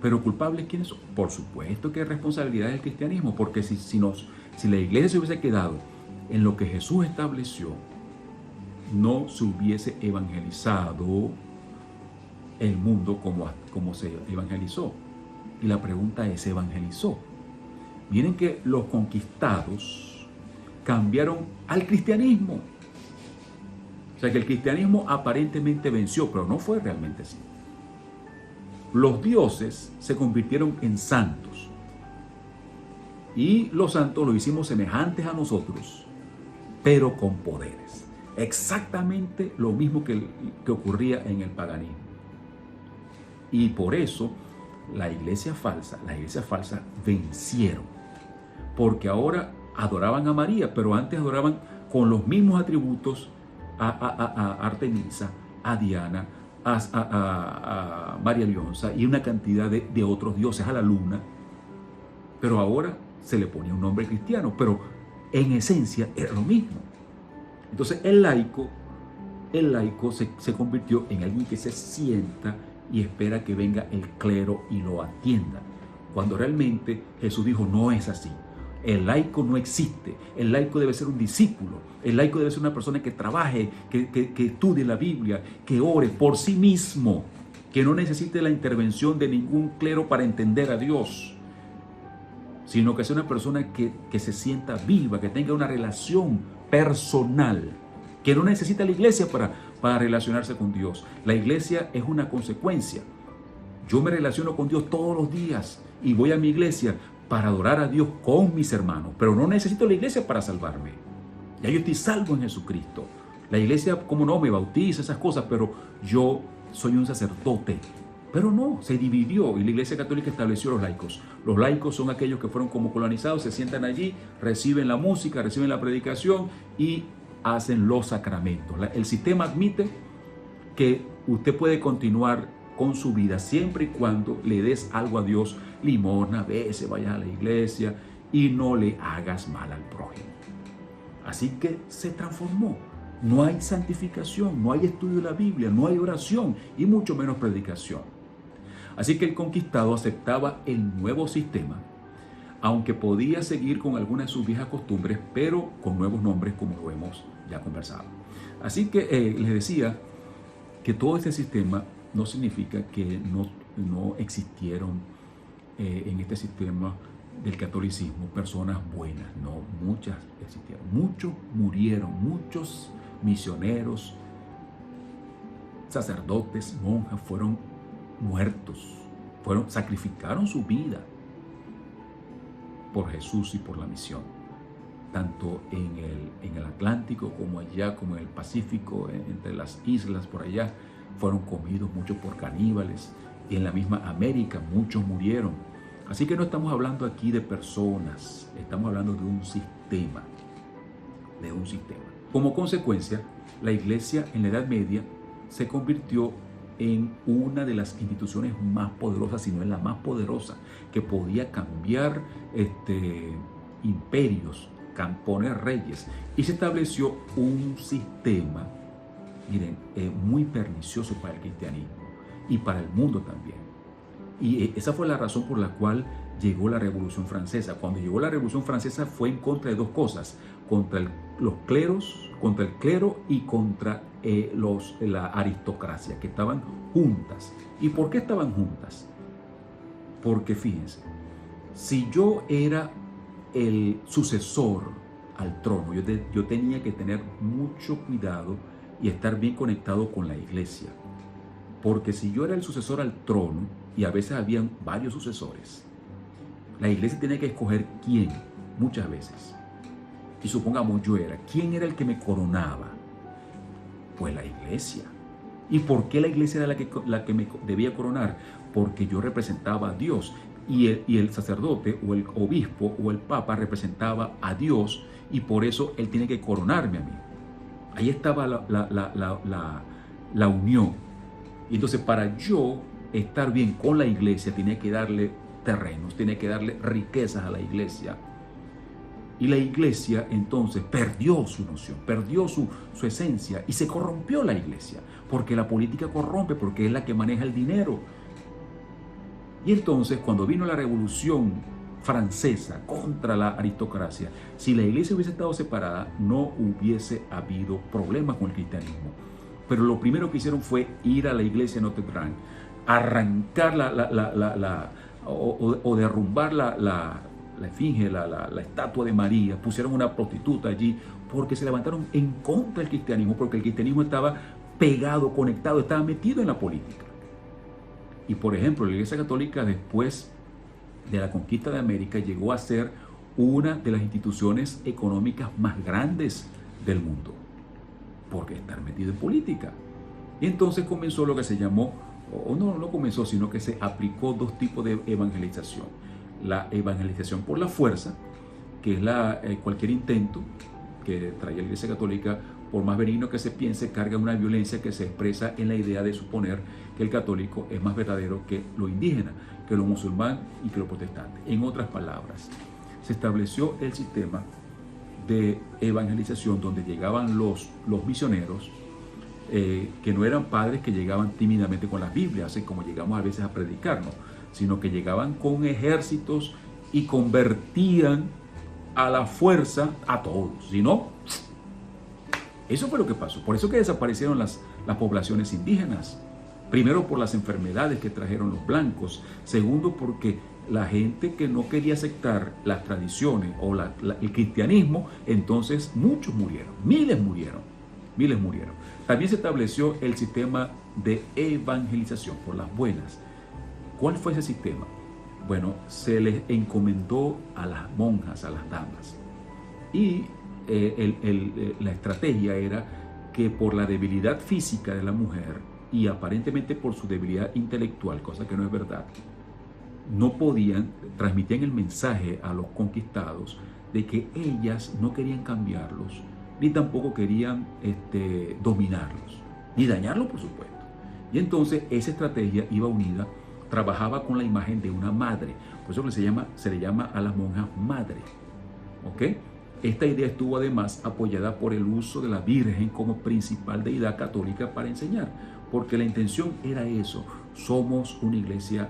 Pero culpables, ¿quiénes son? Por supuesto que es responsabilidad del cristianismo, porque si la iglesia se hubiese quedado en lo que Jesús estableció, no se hubiese evangelizado el mundo como se evangelizó. Y la pregunta es, ¿se evangelizó? Miren que los conquistados cambiaron al cristianismo. O sea que el cristianismo aparentemente venció, pero no fue realmente así. Los dioses se convirtieron en santos. Y los santos los hicimos semejantes a nosotros, pero con poderes. Exactamente lo mismo que ocurría en el paganismo. Y por eso la iglesia falsa vencieron. Porque ahora adoraban a María, pero antes adoraban con los mismos atributos a Artemisa, a Diana, a María Leonza y una cantidad de otros dioses, a la luna. Pero ahora se le ponía un nombre cristiano, pero en esencia era lo mismo. Entonces el laico se convirtió en alguien que se sienta y espera que venga el clero y lo atienda. Cuando realmente Jesús dijo, no es así. El laico no existe. El laico debe ser un discípulo. El laico debe ser una persona que trabaje, que estudie la Biblia, que ore por sí mismo, que no necesite la intervención de ningún clero para entender a Dios, sino que sea una persona que se sienta viva, que tenga una relación personal, que no necesita la iglesia para relacionarse con Dios. La iglesia es una consecuencia. Yo me relaciono con Dios todos los días y voy a mi iglesia para adorar a Dios con mis hermanos, pero no necesito la iglesia para salvarme. Ya yo estoy salvo en Jesucristo. La iglesia, como no, me bautiza, esas cosas, pero yo soy un sacerdote. Pero no, se dividió y la Iglesia Católica estableció los laicos. Los laicos son aquellos que fueron como colonizados, se sientan allí, reciben la música, reciben la predicación y hacen los sacramentos. El sistema admite que usted puede continuar con su vida siempre y cuando le des algo a Dios, limosna, a veces vayas a la iglesia y no le hagas mal al prójimo. Así que se transformó. No hay santificación, no hay estudio de la Biblia, no hay oración y mucho menos predicación. Así que el conquistado aceptaba el nuevo sistema, aunque podía seguir con algunas de sus viejas costumbres, pero con nuevos nombres, como lo hemos ya conversado. Así que les decía que todo este sistema no significa que no existieron en este sistema del catolicismo personas buenas. No, muchas existieron. Muchos murieron, muchos misioneros, sacerdotes, monjas fueron muertos, sacrificaron su vida por Jesús y por la misión, tanto en el Atlántico como allá, como en el Pacífico, entre las islas por allá, fueron comidos muchos por caníbales, y en la misma América muchos murieron. Así que no estamos hablando aquí de personas, estamos hablando de un sistema, Como consecuencia, la iglesia en la Edad Media se convirtió en una de las instituciones más poderosas, si no es la más poderosa, que podía cambiar imperios, poner reyes, y se estableció un sistema, miren, muy pernicioso para el cristianismo y para el mundo también. Y esa fue la razón por la cual llegó la Revolución Francesa. Cuando llegó la Revolución Francesa fue en contra de dos cosas: contra el clero y contra la aristocracia, que estaban juntas. ¿Y por qué estaban juntas? Porque fíjense, si yo era el sucesor al trono, yo tenía que tener mucho cuidado y estar bien conectado con la iglesia. Porque si yo era el sucesor al trono, y a veces habían varios sucesores, la iglesia tenía que escoger quién, muchas veces. Y supongamos ¿quién era el que me coronaba? Pues la iglesia. ¿Y por qué la iglesia era la que me debía coronar? Porque yo representaba a Dios, y el sacerdote o el obispo o el papa representaba a Dios, y por eso él tiene que coronarme a mí. Ahí estaba la unión. Y entonces, para yo estar bien con la iglesia, tenía que darle terrenos, tenía que darle riquezas a la iglesia. Y la iglesia entonces perdió su noción, perdió su esencia, y se corrompió la iglesia, porque la política corrompe, porque es la que maneja el dinero. Y entonces, cuando vino la Revolución Francesa contra la aristocracia, si la iglesia hubiese estado separada, no hubiese habido problemas con el cristianismo. Pero lo primero que hicieron fue ir a la iglesia de Notre Dame, arrancar o derrumbar la esfinge, la estatua de María, pusieron una prostituta allí, porque se levantaron en contra del cristianismo, porque el cristianismo estaba pegado, conectado, estaba metido en la política. Y por ejemplo, la Iglesia Católica, después de la conquista de América, llegó a ser una de las instituciones económicas más grandes del mundo, porque estar metido en política. Y entonces comenzó lo que se llamó, o no comenzó, sino que se aplicó dos tipos de evangelización. La evangelización por la fuerza, que es cualquier intento que trae la Iglesia Católica, por más benigno que se piense, carga una violencia que se expresa en la idea de suponer que el católico es más verdadero que lo indígena, que lo musulmán y que lo protestante. En otras palabras, se estableció el sistema de evangelización donde llegaban los misioneros, que no eran padres que llegaban tímidamente con las Biblias, así como llegamos a veces a predicarnos, sino que llegaban con ejércitos y convertían a la fuerza a todos. Si no, eso fue lo que pasó. Por eso que desaparecieron las poblaciones indígenas. Primero, por las enfermedades que trajeron los blancos. Segundo, porque la gente que no quería aceptar las tradiciones o el cristianismo, entonces muchos murieron, miles murieron. También se estableció el sistema de evangelización por las buenas. ¿Cuál fue ese sistema? Bueno, se les encomendó a las monjas, a las damas. Y la estrategia era que por la debilidad física de la mujer y aparentemente por su debilidad intelectual, cosa que no es verdad, no podían, transmitían el mensaje a los conquistados de que ellas no querían cambiarlos, ni tampoco querían dominarlos, ni dañarlos, por supuesto. Y entonces esa estrategia iba unida, trabajaba con la imagen de una madre, por eso se le llama a las monjas madre, ¿ok? Esta idea estuvo además apoyada por el uso de la Virgen como principal deidad católica para enseñar, porque la intención era eso: somos una iglesia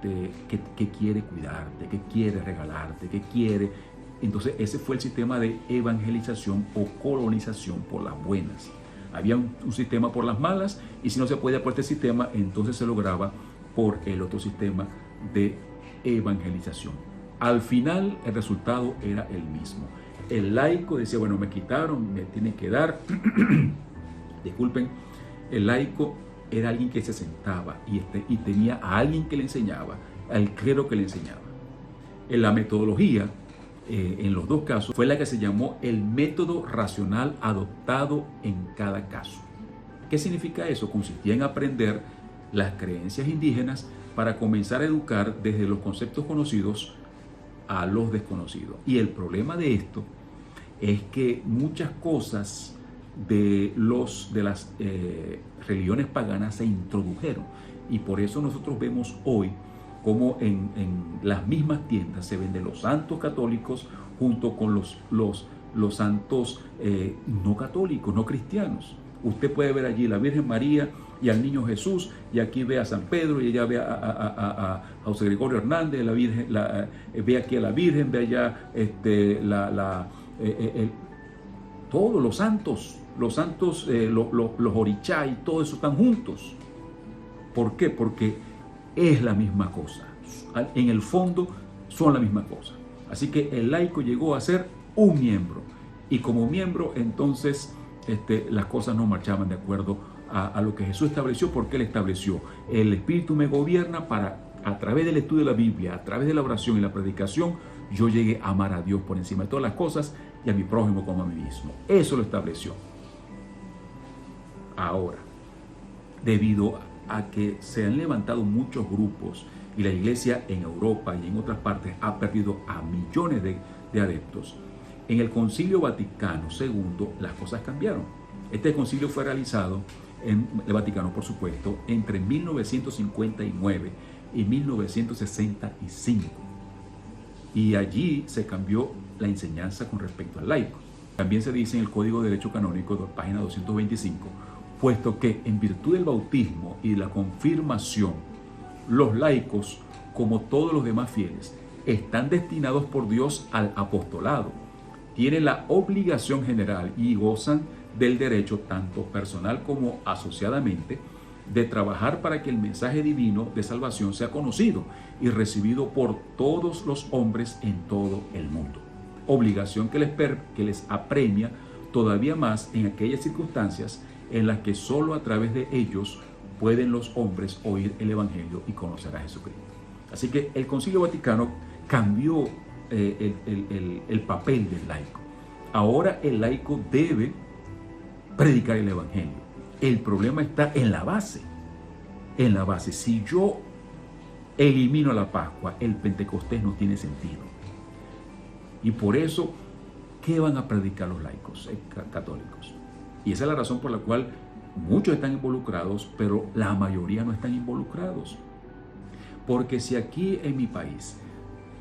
que quiere cuidarte, que quiere regalarte, que quiere. Entonces ese fue el sistema de evangelización o colonización por las buenas. Había un sistema por las malas, y si no se podía por este sistema, entonces se lograba por el otro sistema de evangelización. Al final el resultado era el mismo. El laico decía, bueno, me quitaron, me tienen que dar. Disculpen, el laico era alguien que se sentaba y tenía a alguien que le enseñaba, al clero que le enseñaba. En la metodología, en los dos casos, fue la que se llamó el método racional adoptado en cada caso. ¿Qué significa eso? Consistía en aprender las creencias indígenas para comenzar a educar desde los conceptos conocidos a los desconocidos. Y el problema de esto es que muchas cosas de las religiones paganas se introdujeron, y por eso nosotros vemos hoy como en las mismas tiendas se venden los santos católicos junto con los santos no católicos, no cristianos. Usted puede ver allí la Virgen María y al Niño Jesús, y aquí ve a San Pedro, y allá ve a José Gregorio Hernández, la Virgen, ve aquí a la Virgen, ve allá todos los santos, los orichá, y todo eso están juntos. ¿Por qué? Porque es la misma cosa. En el fondo son la misma cosa. Así que el laico llegó a ser un miembro, y como miembro entonces las cosas no marchaban de acuerdo a lo que Jesús estableció, porque Él estableció: el Espíritu me gobierna para, a través del estudio de la Biblia, a través de la oración y la predicación, yo llegue a amar a Dios por encima de todas las cosas y a mi prójimo como a mí mismo. Eso lo estableció. Ahora, debido a que se han levantado muchos grupos y la iglesia en Europa y en otras partes ha perdido a millones de adeptos, en el Concilio Vaticano II las cosas cambiaron. Este concilio fue realizado en el Vaticano, por supuesto, entre 1959 y 1965. Y allí se cambió la enseñanza con respecto al laico. También se dice en el Código de Derecho Canónico, página 225, puesto que en virtud del bautismo y de la confirmación, los laicos como todos los demás fieles, están destinados por Dios al apostolado. Tienen la obligación general y gozan del derecho, tanto personal como asociadamente, de trabajar para que el mensaje divino de salvación sea conocido y recibido por todos los hombres en todo el mundo. Obligación que les apremia todavía más en aquellas circunstancias en las que solo a través de ellos pueden los hombres oír el Evangelio y conocer a Jesucristo. Así que el Concilio Vaticano cambió el papel del laico. Ahora el laico debe predicar el Evangelio. El problema está en la base. En la base. Si yo elimino la Pascua, el Pentecostés no tiene sentido. Y por eso, ¿qué van a predicar los laicos católicos? Y esa es la razón por la cual muchos están involucrados, pero la mayoría no están involucrados. Porque si aquí en mi país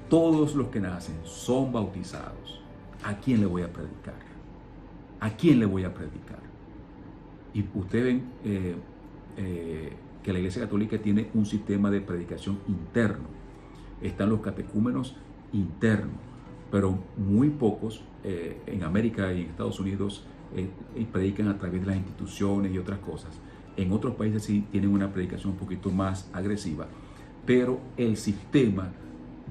todos los que nacen son bautizados, ¿a quién le voy a predicar? ¿A quién le voy a predicar? Y ustedes ven que la Iglesia Católica tiene un sistema de predicación interno. Están los catecúmenos internos, pero muy pocos en América y en Estados Unidos predican a través de las instituciones y otras cosas. En otros países sí tienen una predicación un poquito más agresiva, pero el sistema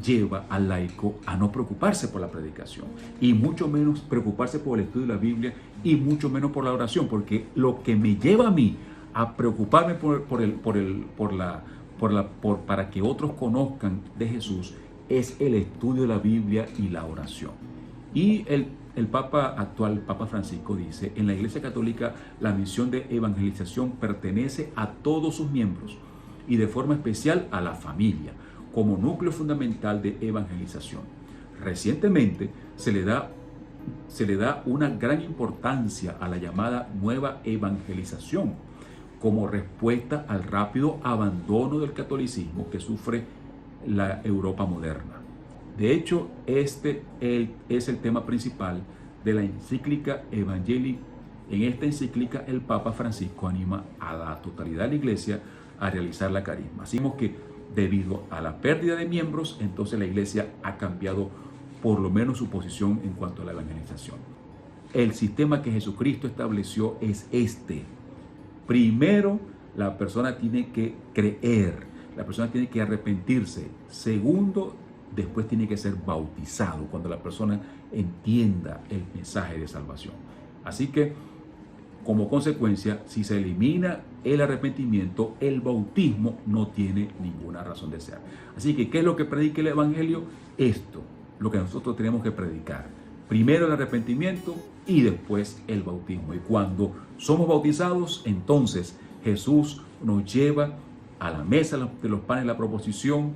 lleva al laico a no preocuparse por la predicación y mucho menos preocuparse por el estudio de la Biblia y mucho menos por la oración, porque lo que me lleva a mí a preocuparme para que otros conozcan de Jesús es el estudio de la Biblia y la oración. Y el Papa actual, Papa Francisco, dice: en la Iglesia Católica la misión de evangelización pertenece a todos sus miembros y de forma especial a la familia, como núcleo fundamental de evangelización. Recientemente se le da una gran importancia a la llamada nueva evangelización, como respuesta al rápido abandono del catolicismo que sufre la Europa moderna. De hecho, este es el tema principal de la encíclica Evangelii. En esta encíclica, el Papa Francisco anima a la totalidad de la Iglesia a realizar la carisma. Así que debido a la pérdida de miembros, entonces la Iglesia ha cambiado por lo menos su posición en cuanto a la evangelización. El sistema que Jesucristo estableció es este. Primero, la persona tiene que creer, la persona tiene que arrepentirse. Segundo, después tiene que ser bautizado cuando la persona entienda el mensaje de salvación. Así que, como consecuencia, si se elimina el arrepentimiento, el bautismo no tiene ninguna razón de ser. Así que, ¿qué es lo que predica el Evangelio? Esto, lo que nosotros tenemos que predicar. Primero el arrepentimiento y después el bautismo. Y cuando somos bautizados, entonces Jesús nos lleva a la mesa de los panes de la proposición,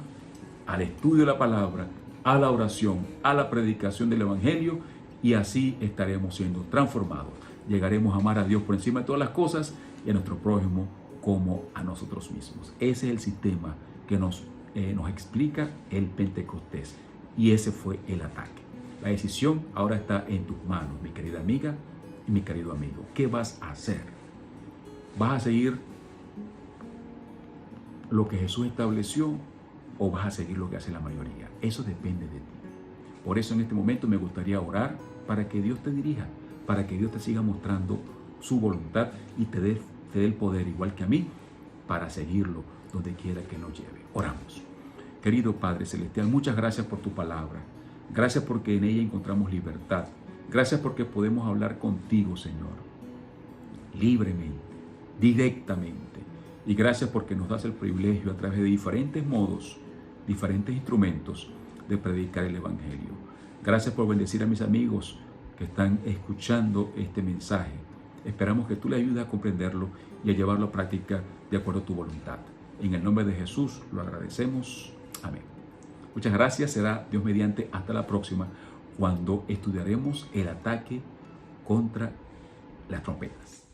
al estudio de la palabra, a la oración, a la predicación del Evangelio, y así estaremos siendo transformados. Llegaremos a amar a Dios por encima de todas las cosas y a nuestro prójimo como a nosotros mismos. Ese es el sistema que nos explica el Pentecostés, y ese fue el ataque. La decisión ahora está en tus manos, mi querida amiga y mi querido amigo. ¿Qué vas a hacer? ¿Vas a seguir lo que Jesús estableció o vas a seguir lo que hace la mayoría? Eso depende de ti. Por eso en este momento me gustaría orar para que Dios te dirija, para que Dios te siga mostrando su voluntad y te dé el poder, igual que a mí, para seguirlo donde quiera que nos lleve. Oramos. Querido Padre Celestial, muchas gracias por tu palabra. Gracias porque en ella encontramos libertad. Gracias porque podemos hablar contigo, Señor, libremente, directamente. Y gracias porque nos das el privilegio a través de diferentes modos, diferentes instrumentos de predicar el Evangelio. Gracias por bendecir a mis amigos que están escuchando este mensaje. Esperamos que tú le ayudes a comprenderlo y a llevarlo a práctica de acuerdo a tu voluntad. En el nombre de Jesús lo agradecemos. Amén. Muchas gracias. Será Dios mediante hasta la próxima, cuando estudiaremos el ataque contra las trompetas.